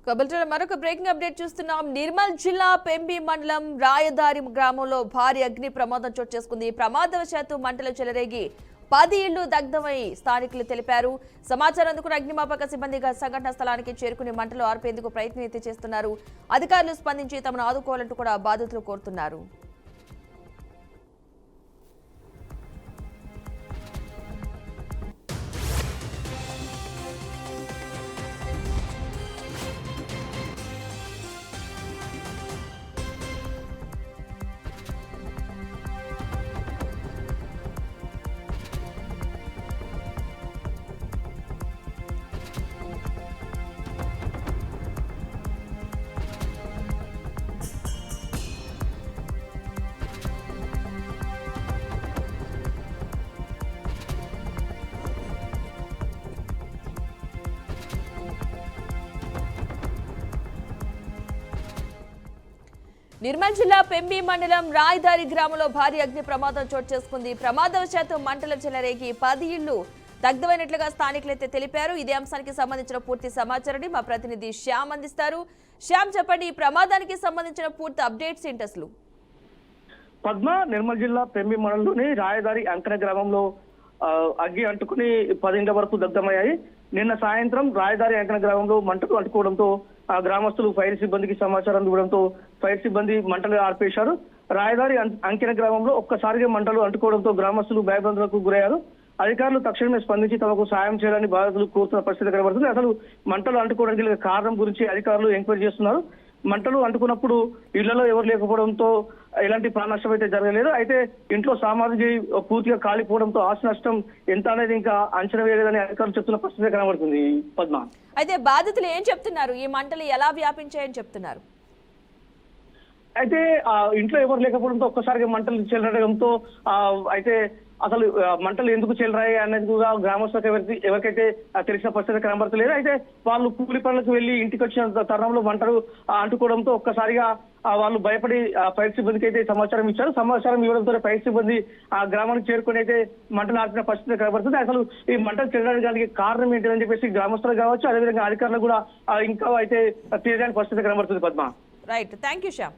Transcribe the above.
మరొక breaking update చూస్తున్నాం. నిర్మల్ జిల్లా పెంబి మండలం రాయదారి గ్రామంలో భారీ అగ్ని ప్రమాదం చోటు చేసుకుంది. ప్రమాదవశాత్తు మంటలు చెలరేగి 10 ఇళ్లు దగ్ధమై స్థానికులు తెలిపారు. సమాచారం అందుకున్న అగ్నిమాపక సిబ్బంది సంఘటనా స్థలానికి చేరుకుని మంటలు ఆర్పేందుకు ప్రయత్నం చేస్తున్నారు. అధికారులు స్పందించి తమను ఆదుకోవాలంటూ కూడా బాధితులు కోరుతున్నారు. నిర్మల్ జిల్లా పెంబి మండలం రాయదారి గ్రామంలో భారీ అగ్ని ప్రమాదం చోటు చేసుకుంది. ప్రమాదవశాత్తు మంటలు చెలరేగి 10 ఇళ్లు దగ్ధమైనట్లుగా స్థానికులైతే తెలిపారు. ఇదే అంశానికి సంబంధించిన పూర్తి సమాచారాన్ని మా ప్రతినిధి శ్యామ్ అందిస్తారు. శ్యామ్, చెప్పండి, ఈ ప్రమాదానికి సంబంధించిన పూర్తి అప్డేట్స్ ఏంటి అసలు? పద్మ, నిర్మల్ జిల్లా పెంబి మండలంలోని రాయదారి అంకర గ్రామంలో అగ్గి అంటుకుని 10 ఇండ్ల వరకు దగ్ధమయ్యాయి. నిన్న సాయంత్రం రాయదారి అంకర గ్రామంలో మంటలు అంటుకోవడంతో ఆ గ్రామస్తులు ఫైర్ సిబ్బందికి సమాచారం ఇవ్వడంతో ఫైర్ సిబ్బంది మంటలు ఆర్పేశారు. రాయదారి అంకెన గ్రామంలో ఒక్కసారిగా మంటలు అంటుకోవడంతో గ్రామస్తులు భయభ్రాంతులకు గురయ్యారు. అధికారులు తక్షణమే స్పందించి తమకు సాయం చేయాలని బాధితులు కోరుతున్న పరిస్థితి కనబడుతుంది. అసలు మంటలు అంటుకోవడానికి కారణం గురించి అధికారులు ఎంక్వైరీ చేస్తున్నారు. మంటలు అంటుకున్నప్పుడు ఇళ్లలో ఎవరు లేకపోవడంతో ఎలాంటి ప్రాణ నష్టం అయితే జరగలేదు. అయితే ఇంట్లో సామాగ్రి పూర్తిగా కాలిపోవడంతో ఆస్తి నష్టం ఎంత అనేది ఇంకా అంచనా వేయలేదని అధికారులు చెప్తున్న పరిస్థితి కనబడుతుంది. పద్మ, అయితే బాధితులు ఏం చెప్తున్నారు? ఈ మంటలు ఎలా వ్యాపించాయని చెప్తున్నారు? అయితే ఇంట్లో ఎవరు లేకపోవడంతో ఒక్కసారిగా మంటలు చెలరడంతో అయితే అసలు మంటలు ఎందుకు చెలరాయి అనేది కూడా గ్రామస్తులకు ఎవరికైతే తెలిసిన పరిస్థితి కనబడతలేదు. అయితే వాళ్ళు కూలి పనులకు వెళ్లి ఇంటికి వచ్చిన తరుణంలో మంటలు అంటుకోవడంతో ఒక్కసారిగా వాళ్ళు భయపడి ఫైర్ సిబ్బందికి అయితే సమాచారం ఇచ్చారు. సమాచారం ఇవ్వడంతో ఫైర్ సిబ్బంది ఆ గ్రామానికి చేరుకుని అయితే మంటలు ఆర్పిన పరిస్థితి కనబడుతుంది. అసలు ఈ మంటలు చెల్లడానికి కారణం ఏంటని చెప్పేసి గ్రామస్తులు కావచ్చు, అదేవిధంగా అధికారులు కూడా ఇంకా అయితే తెలియడానికి పరిస్థితి కనబడుతుంది. Padma, right, thank you Shyam.